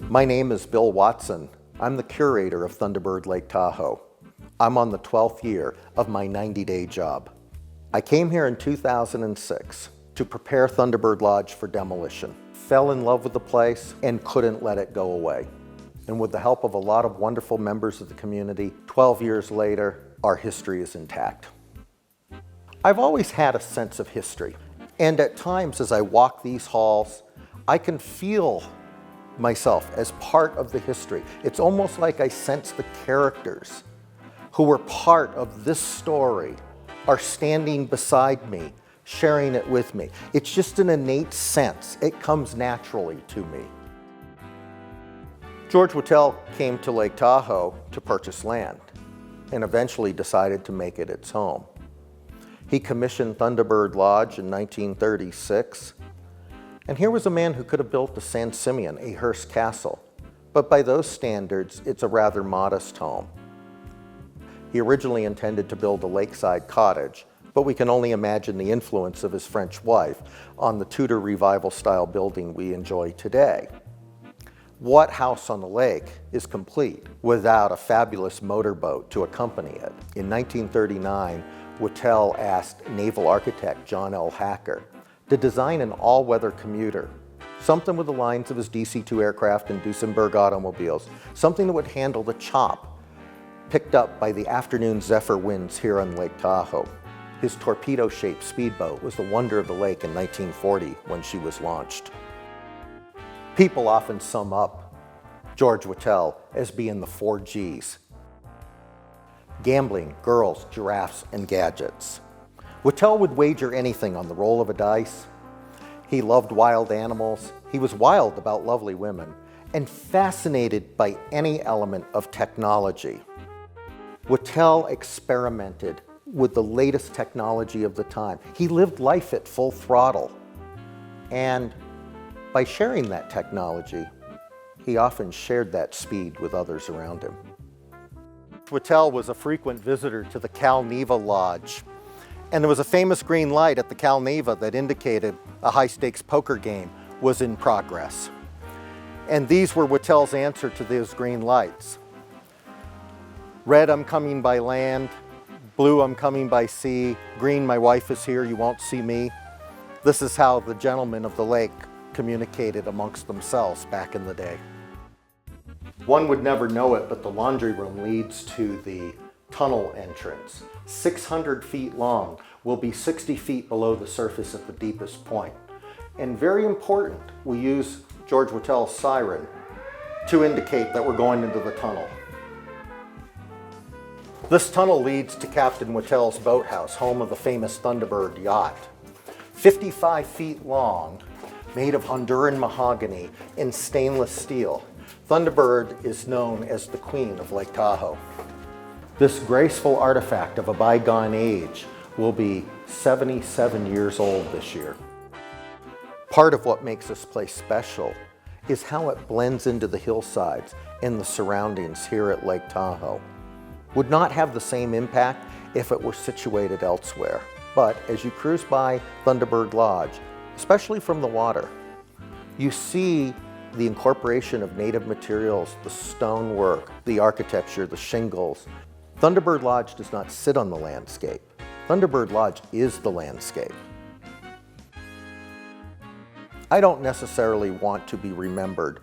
My name is Bill Watson. I'm the curator of Thunderbird Lake Tahoe. I'm on the 12th year of my 90-day job. I came here in 2006 to prepare Thunderbird Lodge for demolition. Fell in love with the place and couldn't let it go away. And with the help of a lot of wonderful members of the community, 12 years later, our history is intact. I've always had a sense of history, and at times as I walk these halls, I can feel myself as part of the history. It's almost like I sense the characters who were part of this story are standing beside me, sharing it with me. It's just an innate sense. It comes naturally to me. George Whittell came to Lake Tahoe to purchase land and eventually decided to make it its home. He commissioned Thunderbird Lodge in 1936. And here was a man who could have built the San Simeon, a hearse castle. But by those standards, it's a rather modest home. He originally intended to build a lakeside cottage, but we can only imagine the influence of his French wife on the Tudor Revival style building we enjoy today. What house on the lake is complete without a fabulous motorboat to accompany it? In 1939, Whittell asked naval architect John L. Hacker to design an all-weather commuter, something with the lines of his DC-2 aircraft and Duesenberg automobiles, something that would handle the chop picked up by the afternoon zephyr winds here on Lake Tahoe. His torpedo-shaped speedboat was the wonder of the lake in 1940 when she was launched. People often sum up George Whittell as being the 4 Gs: gambling, girls, giraffes, and gadgets. Whittell would wager anything on the roll of a dice. He loved wild animals. He was wild about lovely women and fascinated by any element of technology. Whittell experimented with the latest technology of the time. He lived life at full throttle. And by sharing that technology, he often shared that speed with others around him. Whittell was a frequent visitor to the Neva Lodge. And there was a famous green light at the Neva that indicated a high-stakes poker game was in progress. And these were Whittell's answer to those green lights. Red, I'm coming by land. Blue, I'm coming by sea. Green, my wife is here, you won't see me. This is how the gentlemen of the lake communicated amongst themselves back in the day. One would never know it, but the laundry room leads to the tunnel entrance. 600 feet long, will be 60 feet below the surface at the deepest point. And very important, we use George Whittell's siren to indicate that we're going into the tunnel. This tunnel leads to Captain Whittell's boathouse, home of the famous Thunderbird yacht. 55 feet long, made of Honduran mahogany and stainless steel. Thunderbird is known as the Queen of Lake Tahoe. This graceful artifact of a bygone age will be 77 years old this year. Part of what makes this place special is how it blends into the hillsides and the surroundings here at Lake Tahoe. Would not have the same impact if it were situated elsewhere. But as you cruise by Thunderbird Lodge, especially from the water, you see the incorporation of native materials, the stonework, the architecture, the shingles. Thunderbird Lodge does not sit on the landscape. Thunderbird Lodge is the landscape. I don't necessarily want to be remembered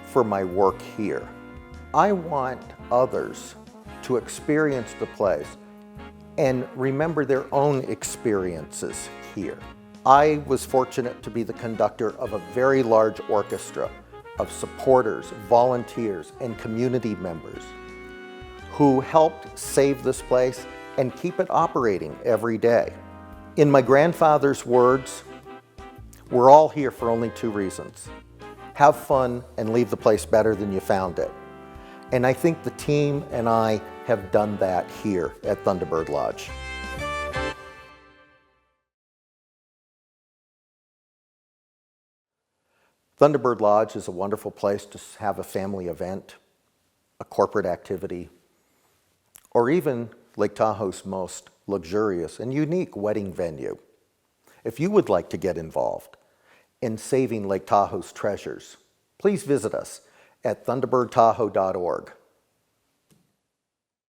for my work here. I want others to experience the place and remember their own experiences here. I was fortunate to be the conductor of a very large orchestra of supporters, volunteers, and community members who helped save this place and keep it operating every day. In my grandfather's words, we're all here for only 2 reasons: have fun and leave the place better than you found it. And I think the team and I have done that here at Thunderbird Lodge. Thunderbird Lodge is a wonderful place to have a family event, a corporate activity, or even Lake Tahoe's most luxurious and unique wedding venue. If you would like to get involved in saving Lake Tahoe's treasures, please visit us at thunderbirdtahoe.org.